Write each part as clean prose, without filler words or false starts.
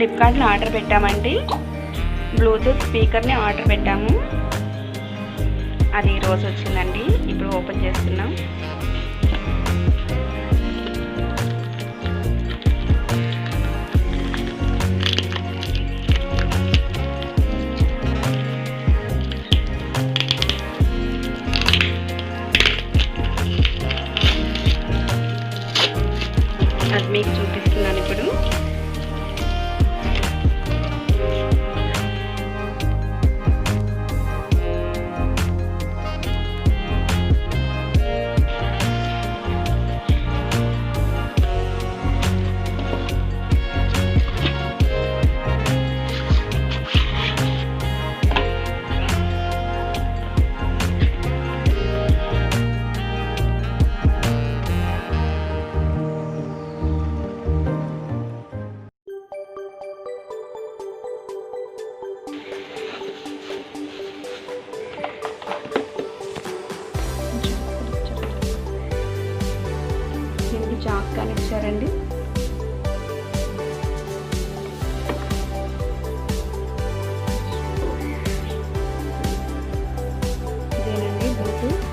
ఫ్లిప్కార్ట్లో ఆర్డర్ పెట్టామండి. Bluetooth స్పీకర్ని order పెట్టాము. అది ఈరోజు వచ్చిందండి. ఇప్పుడు ఓపెన్ చేస్తున్నాం. అది మీకు చూపిస్తున్నాను ఇప్పుడు. జాక్ కనెక్ట్ ఇచ్చారండి. ఇదేనండి బ్లూటూత్.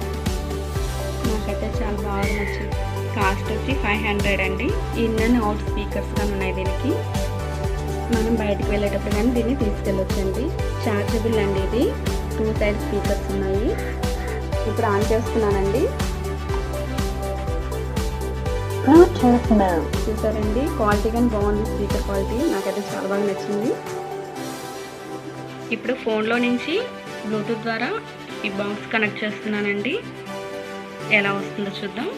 నాకైతే చాలా బాగా నచ్చింది. కాస్ట్ వచ్చి 500 అండి. ఇన్ అండ్ అవుట్ స్పీకర్స్ కానీ ఉన్నాయి దీనికి. మనం బయటకు వెళ్ళేటప్పుడు కానీ దీన్ని తీసుకెళ్ళొచ్చండి. చార్జబుల్ అండి ఇది. 2 సైడ్ స్పీకర్స్ ఉన్నాయి. ఇప్పుడు ఆన్ చేస్తున్నానండి. చూసారండి, క్వాలిటీ కానీ బాగుంది. స్పీకర్ క్వాలిటీ నాకైతే చాలా బాగా నచ్చింది. ఇప్పుడు ఫోన్లో నుంచి బ్లూటూత్ ద్వారా ఈ బాక్స్ కనెక్ట్ చేస్తున్నానండి. ఎలా వస్తుందో చూద్దాం.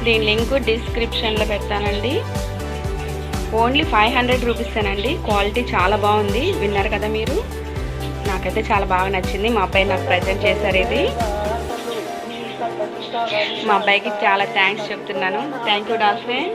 దీని లింక్ డిస్క్రిప్షన్లో పెడతానండి. ఓన్లీ 500 రూపీసేనండి. క్వాలిటీ చాలా బాగుంది. విన్నారు కదా మీరు. నాకైతే చాలా బాగా నచ్చింది. మా అబ్బాయి నాకు ప్రజెంట్ చేశారు ఇది. మా అబ్బాయికి చాలా థ్యాంక్స్ చెప్తున్నాను. Thank you dolphin.